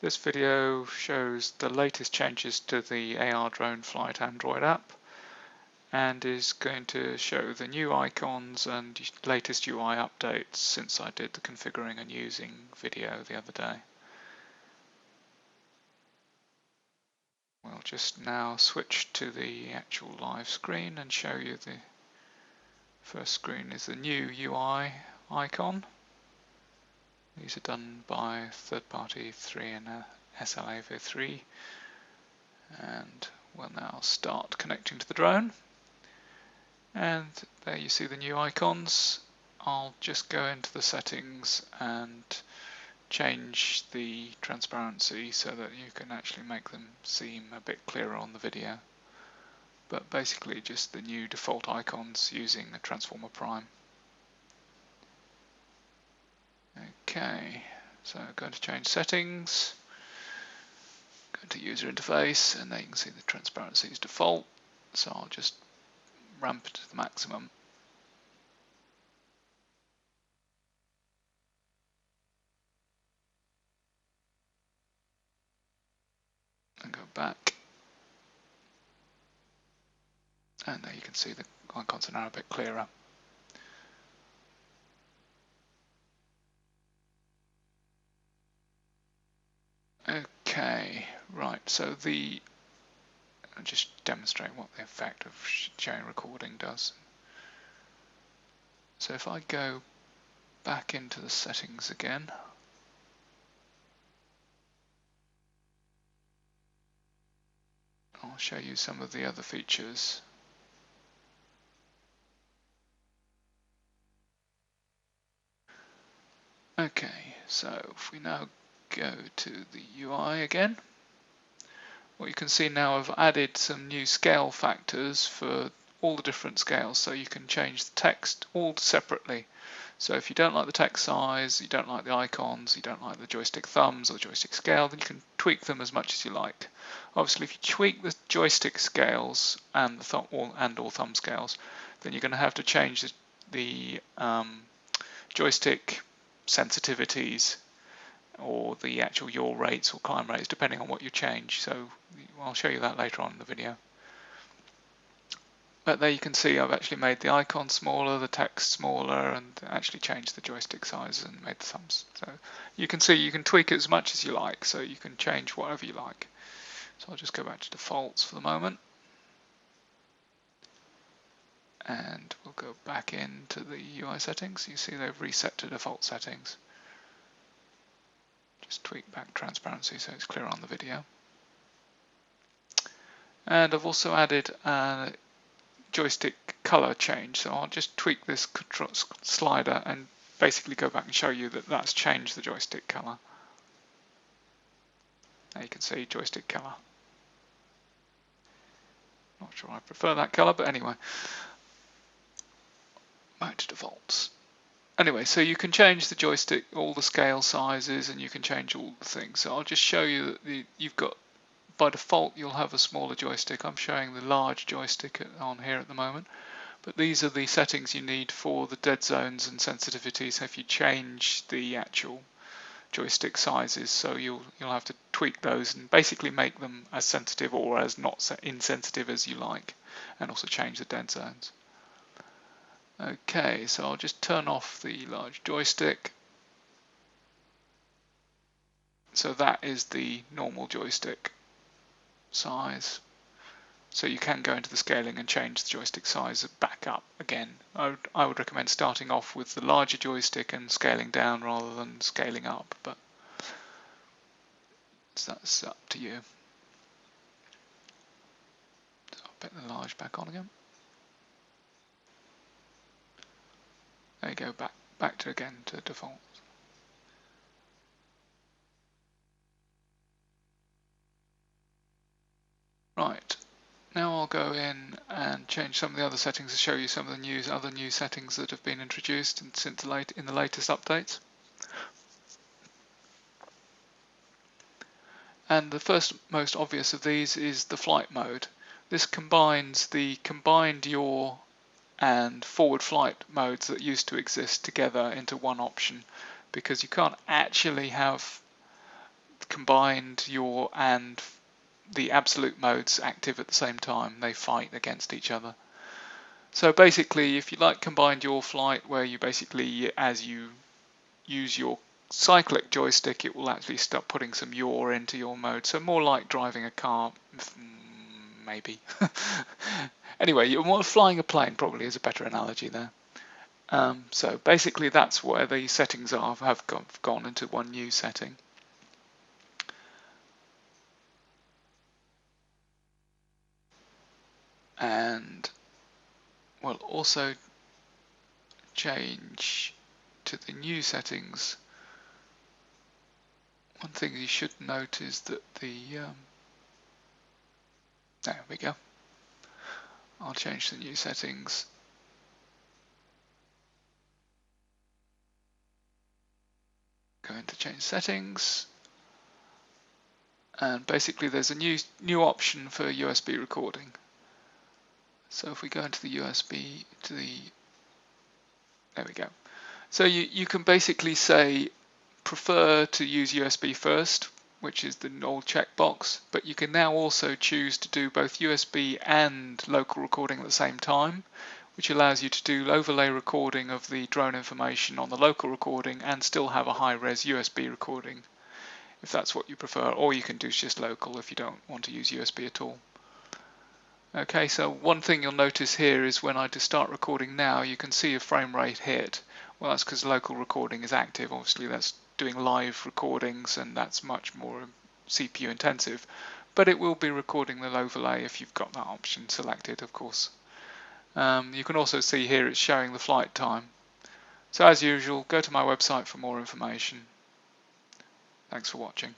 This video shows the latest changes to the ARDrone Flight Android app and is going to show the new icons and latest UI updates since I did the configuring and using video the other day. We'll just now switch to the actual live screen and show you the first screen is the new UI icon. These are done by third-party 3 and SLA v3, and we'll now start connecting to the drone. And there you see the new icons. I'll just go into the settings and change the transparency so that you can actually make them seem a bit clearer on the video. But basically just the new default icons using the Transformer Prime. Okay, so I'm going to change settings, go to user interface, and there you can see the transparency is default, so I'll just ramp it to the maximum. And go back, and there you can see the icons are now a bit clearer. Okay, right, so I'll just demonstrate what the effect of showing recording does. So if I go back into the settings again, I'll show you some of the other features. Okay, so if we now go to the UI again, what you can see now, I've added some new scale factors for all the different scales, so you can change the text all separately. So if you don't like the text size, you don't like the icons, you don't like the joystick thumbs or joystick scale, then you can tweak them as much as you like. Obviously, if you tweak the joystick scales and the or thumb scales, then you're going to have to change the joystick sensitivities or the actual yaw rates or climb rates, depending on what you change. So I'll show you that later on in the video. But there you can see I've actually made the icon smaller, the text smaller, and actually changed the joystick size and made the thumbs. So you can see you can tweak it as much as you like, so you can change whatever you like. So I'll just go back to defaults for the moment. And we'll go back into the UI settings. You see they've reset to default settings. Just tweak back transparency so it's clear on the video. And I've also added a joystick color change, so I'll just tweak this slider and basically go back and show you that that's changed the joystick color. There you can see joystick color. Not sure I prefer that color, but anyway, back to defaults. Anyway, so you can change the joystick, all the scale sizes, and you can change all the things. So I'll just show you that you've got, by default, you'll have a smaller joystick. I'm showing the large joystick on here at the moment, but these are the settings you need for the dead zones and sensitivities if you change the actual joystick sizes. So you'll have to tweak those and basically make them as sensitive or as not insensitive as you like, and also change the dead zones. Okay, so I'll just turn off the large joystick. So that is the normal joystick size. So you can go into the scaling and change the joystick size back up again. I would recommend starting off with the larger joystick and scaling down rather than scaling up, but that's up to you. So I'll put the large back on again. There you go, back to again to default. Right, now I'll go in and change some of the other settings to show you some of the other new settings that have been introduced in the latest updates. And the first most obvious of these is the flight mode. This combines the combined yaw and forward flight modes that used to exist together into one option, because you can't actually have combined your and the absolute modes active at the same time. They fight against each other. So basically, if you like combined yaw flight, where you basically, as you use your cyclic joystick, it will actually start putting some yaw into your mode. So more like driving a car, maybe. Anyway, you're more flying a plane probably is a better analogy there. So basically that's where the settings have gone into one new setting. And we'll also change to the new settings. One thing you should note is that there we go. I'll change the new settings. Go into change settings, and basically there's a new option for USB recording. So if we go into the USB there we go. So you can basically say prefer to use USB first, which is the old checkbox, but you can now also choose to do both USB and local recording at the same time, which allows you to do overlay recording of the drone information on the local recording and still have a high-res USB recording, if that's what you prefer, or you can do just local if you don't want to use USB at all. Okay, so one thing you'll notice here is when I just start recording now, you can see a frame rate hit. Well, that's because local recording is active. Obviously, that's doing live recordings, and that's much more CPU intensive. But it will be recording the overlay if you've got that option selected, of course. You can also see here it's showing the flight time. So as usual, go to my website for more information. Thanks for watching.